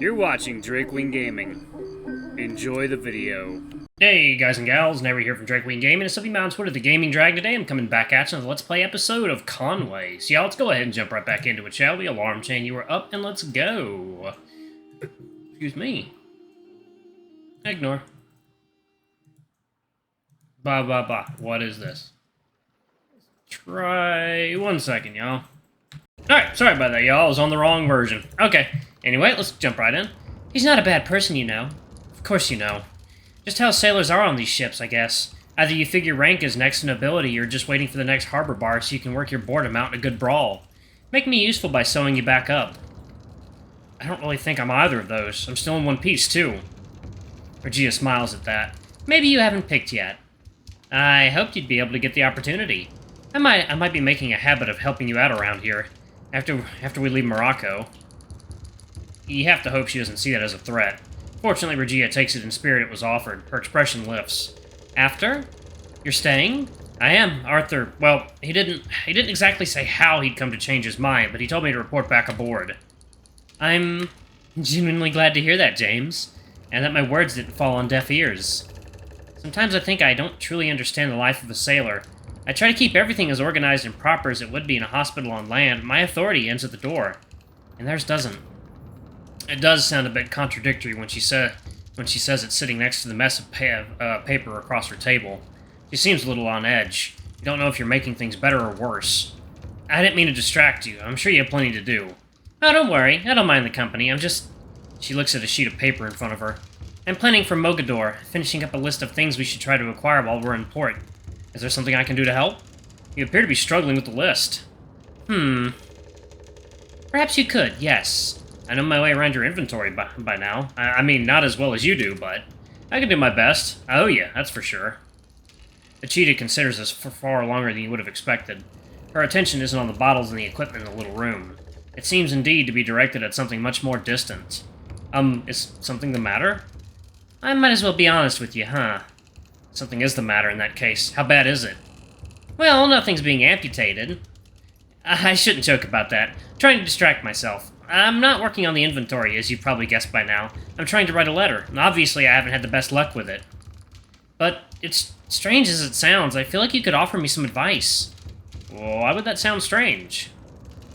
You're watching Drakewing Gaming. Enjoy the video. Hey guys and gals, Never here from Drakewing Gaming. It's something on Twitter, the Gaming Dragon. Today I'm coming back at you with a Let's Play episode of Conway. So yeah, let's go ahead and jump right back into it, shall we? Alarm chain, you are up, and let's go. Excuse me. Ignore. What is this? Try 1 second, y'all. Alright, sorry about that, y'all. I was on the wrong version. Okay. Anyway, let's jump right in. He's not a bad person, you know. Of course you know. Just how sailors are on these ships, I guess. Either you figure rank is next in ability, or just waiting for the next harbor bar so you can work your boredom out in a good brawl. Make me useful by sewing you back up. I don't really think I'm either of those. I'm still in one piece, too. Rajeeyah smiles at that. Maybe you haven't picked yet. I hoped you'd be able to get the opportunity. I might be making a habit of helping you out around here. After we leave Morocco. You have to hope she doesn't see that as a threat. Fortunately, Rajeeyah takes it in spirit it was offered. Her expression lifts. After? You're staying? I am. Arthur, well, he didn't exactly say how he'd come to change his mind, but he told me to report back aboard. I'm genuinely glad to hear that, James. And that my words didn't fall on deaf ears. Sometimes I think I don't truly understand the life of a sailor. I try to keep everything as organized and proper as it would be in a hospital on land. My authority ends at the door. And theirs doesn't. It does sound a bit contradictory when she says it sitting next to the mess of paper across her table. She seems a little on edge. You don't know if you're making things better or worse. I didn't mean to distract you. I'm sure you have plenty to do. Oh, don't worry. I don't mind the company. I'm just... She looks at a sheet of paper in front of her. I'm planning for Mogador, finishing up a list of things we should try to acquire while we're in port. Is there something I can do to help? You appear to be struggling with the list. Perhaps you could, yes. I know my way around your inventory by now. I mean, not as well as you do, but I can do my best. I owe you, that's for sure. The cheetah considers this for far longer than you would have expected. Her attention isn't on the bottles and the equipment in the little room. It seems indeed to be directed at something much more distant. Is something the matter? I might as well be honest with you, huh? Something is the matter in that case. How bad is it? Well, nothing's being amputated. I shouldn't joke about that. I'm trying to distract myself. I'm not working on the inventory, as you've probably guessed by now. I'm trying to write a letter, and obviously I haven't had the best luck with it. But, it's strange as it sounds, I feel like you could offer me some advice. Well, why would that sound strange?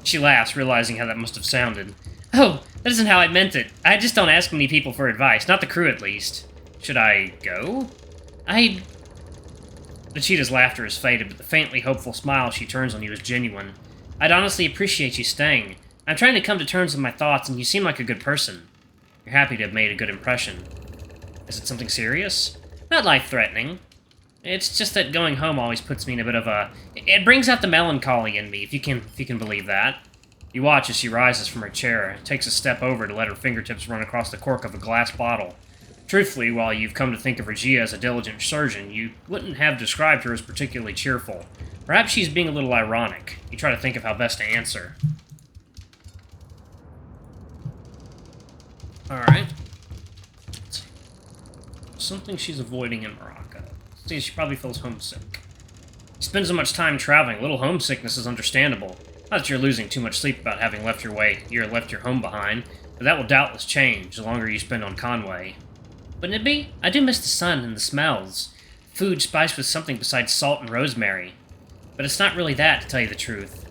She laughs, realizing how that must have sounded. Oh, that isn't how I meant it. I just don't ask many people for advice, not the crew at least. Should I go? The cheetah's laughter is faded, but the faintly hopeful smile she turns on you is genuine. I'd honestly appreciate you staying. I'm trying to come to terms with my thoughts, and you seem like a good person. You're happy to have made a good impression. Is it something serious? Not life-threatening. It's just that going home always puts me in a bit of a... It brings out the melancholy in me, if you can believe that. You watch as she rises from her chair, and takes a step over to let her fingertips run across the cork of a glass bottle. Truthfully, while you've come to think of Rajeeyah as a diligent surgeon, you wouldn't have described her as particularly cheerful. Perhaps she's being a little ironic. You try to think of how best to answer. Alright. Something she's avoiding in Morocco. See, she probably feels homesick. You spend so much time traveling, a little homesickness is understandable. Not that you're losing too much sleep about having left your home behind, but that will doubtless change the longer you spend on Conway. Wouldn't it be? I do miss the sun and the smells. Food spiced with something besides salt and rosemary. But it's not really that, to tell you the truth.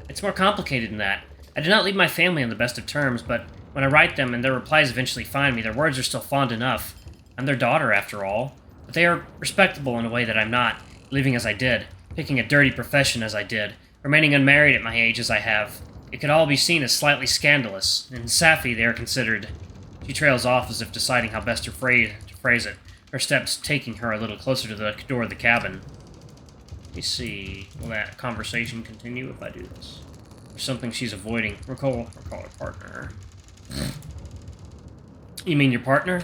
It's more complicated than that. I do not leave my family on the best of terms, but when I write them and their replies eventually find me, their words are still fond enough. I'm their daughter, after all. But they are respectable in a way that I'm not, living as I did, picking a dirty profession as I did, remaining unmarried at my age as I have. It could all be seen as slightly scandalous. In Safi, they are considered... She trails off as if deciding how best to phrase it, her steps taking her a little closer to the door of the cabin. Let me see. Will that conversation continue if I do this? There's something she's avoiding. Recall her partner. You mean your partner?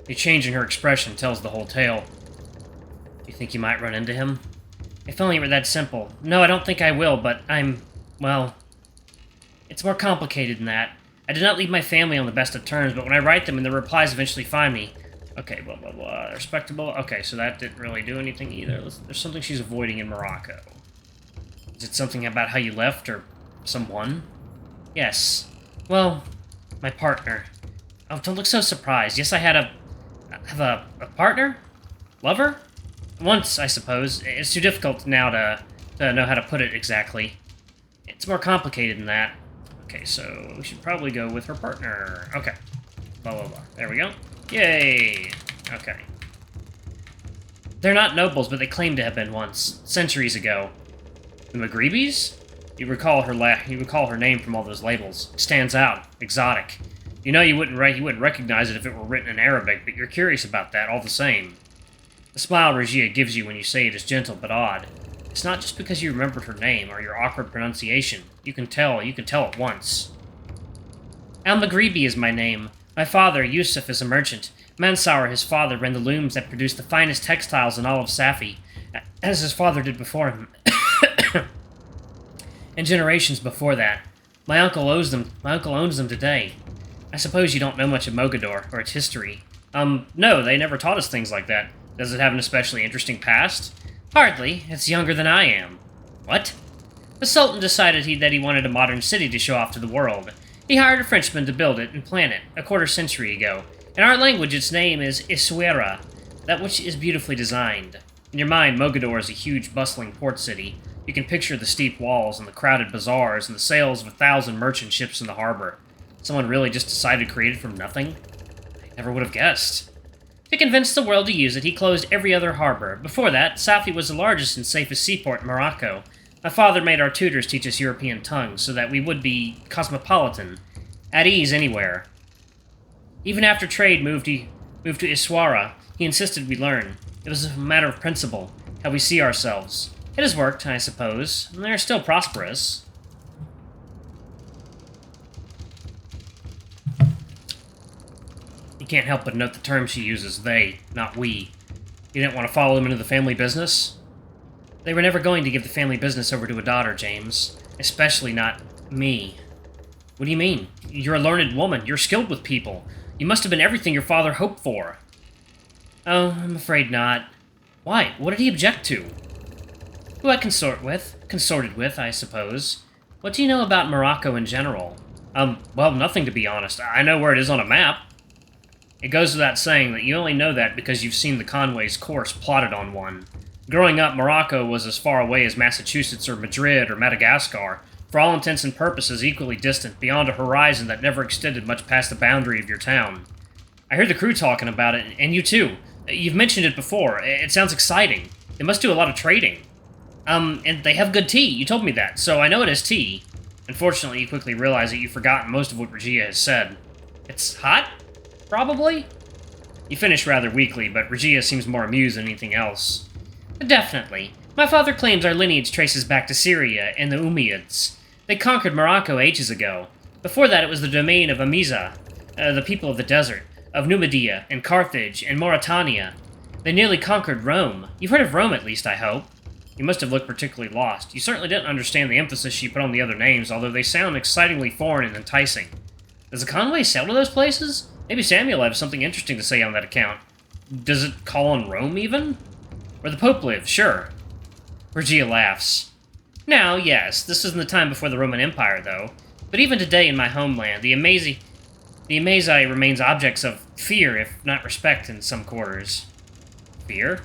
The change in her expression tells the whole tale. Do you think you might run into him? If only it were that simple. No, I don't think I will, but well... It's more complicated than that. I did not leave my family on the best of terms, but when I write them and the replies eventually find me... Okay, blah, blah, blah. Respectable? Okay, so that didn't really do anything either. There's something she's avoiding in Morocco. Is it something about how you left, or someone? Yes. Well, My partner. Oh, don't look so surprised. Yes, I have a partner? Lover? Once, I suppose. It's too difficult now to know how to put it exactly. It's more complicated than that. Okay, so we should probably go with her partner. Okay. Blah, blah, blah. There we go. Yay! Okay. They're not nobles, but they claim to have been once, centuries ago. The Maghribis? You recall her name from all those labels. It stands out. Exotic. You know you wouldn't recognize it if it were written in Arabic, but you're curious about that all the same. The smile Rajeeyah gives you when you say it is gentle but odd. It's not just because you remembered her name or your awkward pronunciation. You can tell at once. Al-Maghribi is my name. My father, Yusuf, is a merchant. Mansour, his father, ran the looms that produced the finest textiles in all of Safi, as his father did before him. And generations before that. My uncle owns them today. I suppose you don't know much of Mogador, or its history. No, they never taught us things like that. Does it have an especially interesting past? Hardly. It's younger than I am. What? The Sultan decided that he wanted a modern city to show off to the world. He hired a Frenchman to build it and plan it, a quarter-century ago. In our language, its name is Essaouira, that which is beautifully designed. In your mind, Mogador is a huge, bustling port city. You can picture the steep walls and the crowded bazaars and the sails of 1,000 merchant ships in the harbor. Someone really just decided to create it from nothing? I never would have guessed. To convince the world to use it, he closed every other harbor. Before that, Safi was the largest and safest seaport in Morocco. My father made our tutors teach us European tongues so that we would be cosmopolitan, at ease anywhere. Even after trade moved to Essaouira, he insisted we learn. It was a matter of principle, how we see ourselves. It has worked, I suppose, and they're still prosperous. You can't help but note the term she uses, they, not we. You didn't want to follow them into the family business? They were never going to give the family business over to a daughter, James. Especially not me. What do you mean? You're a learned woman. You're skilled with people. You must have been everything your father hoped for. Oh, I'm afraid not. Why? What did he object to? Who I consorted with, I suppose. What do you know about Morocco in general? Well, nothing to be honest. I know where it is on a map. It goes without saying that you only know that because you've seen the Conway's course plotted on one. Growing up, Morocco was as far away as Massachusetts or Madrid or Madagascar, for all intents and purposes equally distant, beyond a horizon that never extended much past the boundary of your town. I heard the crew talking about it, and you too. You've mentioned it before. It sounds exciting. They must do a lot of trading. And they have good tea. You told me that, so I know it is tea. Unfortunately, you quickly realize that you've forgotten most of what Rajeeyah has said. It's hot? Probably? You finish rather weakly, but Rajeeyah seems more amused than anything else. Definitely. My father claims our lineage traces back to Syria and the Umayyads. They conquered Morocco ages ago. Before that, it was the domain of Amiza, the people of the desert, of Numidia, and Carthage, and Mauritania. They nearly conquered Rome. You've heard of Rome, at least, I hope. You must have looked particularly lost. You certainly didn't understand the emphasis she put on the other names, although they sound excitingly foreign and enticing. Does the Conway sail to those places? Maybe Samuel has something interesting to say on that account. Does it call on Rome, even? Where the Pope lives, sure. Rajeeyah laughs. Now, yes, this isn't the time before the Roman Empire, though. But even today in my homeland, the Amazi remains objects of fear, if not respect, in some quarters. Fear?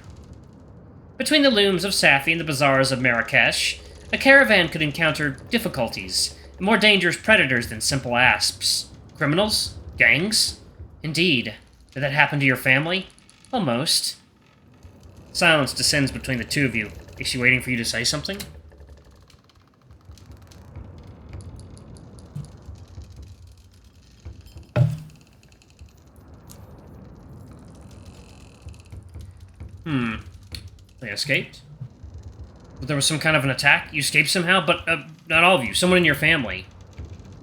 Between the looms of Safi and the bazaars of Marrakesh, a caravan could encounter difficulties, more dangerous predators than simple asps. Criminals? Gangs? Indeed. Did that happen to your family? Almost. Silence descends between the two of you. Is she waiting for you to say something? They escaped? But there was some kind of an attack? You escaped somehow? But, not all of you. Someone in your family.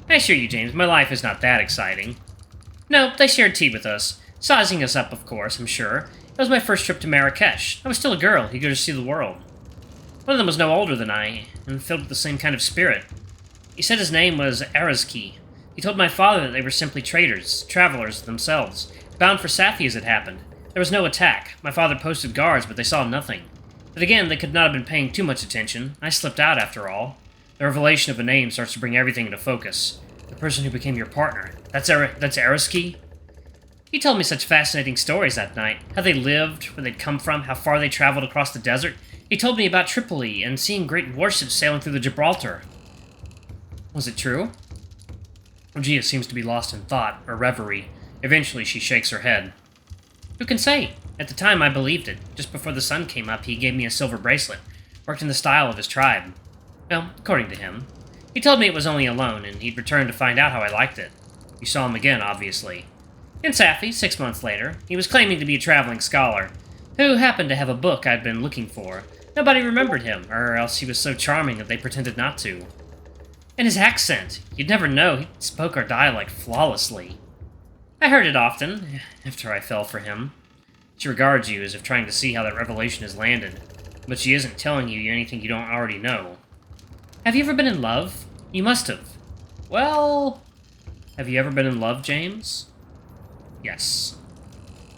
I assure you, James, my life is not that exciting. No, they shared tea with us. Sizing us up, of course, I'm sure. It was my first trip to Marrakesh. I was still a girl, eager to see the world. One of them was no older than I, and filled with the same kind of spirit. He said his name was Arazki. He told my father that they were simply traders, travelers themselves, bound for Safi as it happened. There was no attack. My father posted guards, but they saw nothing. But again, they could not have been paying too much attention. I slipped out, after all. The revelation of a name starts to bring everything into focus. The person who became your partner. That's Araski? He told me such fascinating stories that night. How they lived, where they'd come from, how far they traveled across the desert. He told me about Tripoli and seeing great warships sailing through the Gibraltar. Was it true? Rajeeyah seems to be lost in thought, or reverie. Eventually, she shakes her head. Who can say? At the time, I believed it. Just before the sun came up, he gave me a silver bracelet. Worked in the style of his tribe. Well, according to him. He told me it was only a loan, and he'd return to find out how I liked it. You saw him again, obviously. In Safi, 6 months later, he was claiming to be a traveling scholar, who happened to have a book I'd been looking for. Nobody remembered him, or else he was so charming that they pretended not to. And his accent, you'd never know, he spoke our dialect flawlessly. I heard it often, after I fell for him. She regards you as if trying to see how that revelation has landed, but she isn't telling you anything you don't already know. Have you ever been in love? You must have. Well... Have you ever been in love, James? Yes.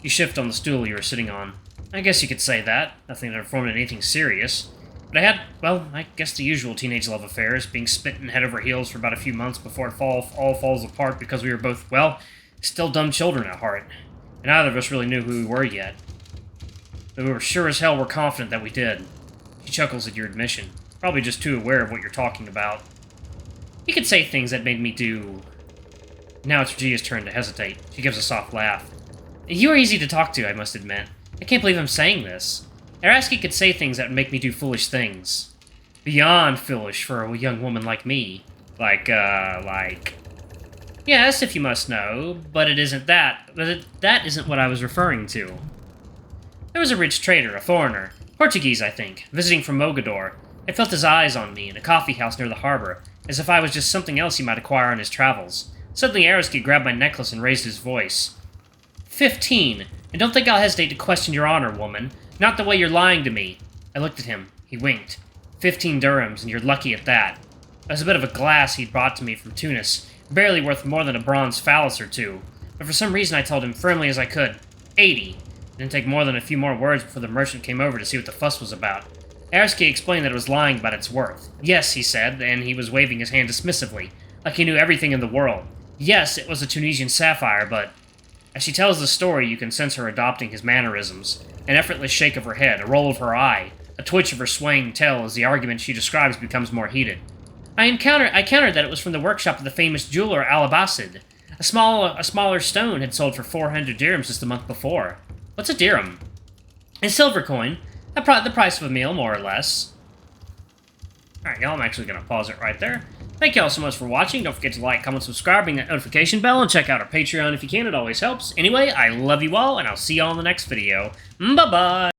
You shift on the stool you were sitting on. I guess you could say that. Nothing that informed anything serious. But I had, well, I guess the usual teenage love affairs, being smitten head over heels for about a few months before it all falls apart because we were both, well, still dumb children at heart. And neither of us really knew who we were yet. But we were sure as hell we're confident that we did. She chuckles at your admission. Probably just too aware of what you're talking about. You could say things that made me do... Now it's Rajeeyah's turn to hesitate. She gives a soft laugh. You are easy to talk to, I must admit. I can't believe I'm saying this. Araski could say things that would make me do foolish things. Beyond foolish for a young woman like me. Like... Yes, if you must know, but it isn't that. That isn't what I was referring to. There was a rich trader, a foreigner. Portuguese, I think, visiting from Mogador. I felt his eyes on me in a coffee house near the harbor, as if I was just something else he might acquire on his travels. Suddenly Araski grabbed my necklace and raised his voice. 15, and don't think I'll hesitate to question your honor, woman. Not the way you're lying to me. I looked at him. He winked. 15 dirhams, and you're lucky at that. It was a bit of a glass he'd brought to me from Tunis, barely worth more than a bronze phallus or two. But for some reason I told him firmly as I could, 80. It didn't take more than a few more words before the merchant came over to see what the fuss was about. Araski explained that it was lying about its worth. Yes, he said, and he was waving his hand dismissively, like he knew everything in the world. Yes, it was a Tunisian sapphire, but... As she tells the story, you can sense her adopting his mannerisms. An effortless shake of her head, a roll of her eye, a twitch of her swaying tail as the argument she describes becomes more heated. I countered that it was from the workshop of the famous jeweler Al-Abbasid. A smaller stone had sold for 400 dirhams just the month before. What's a dirham? A silver coin. The price of a meal, more or less. Alright, y'all, I'm actually going to pause it right there. Thank y'all so much for watching. Don't forget to like, comment, subscribe, ring that notification bell, and check out our Patreon if you can. It always helps. Anyway, I love you all, and I'll see y'all in the next video. Bye-bye!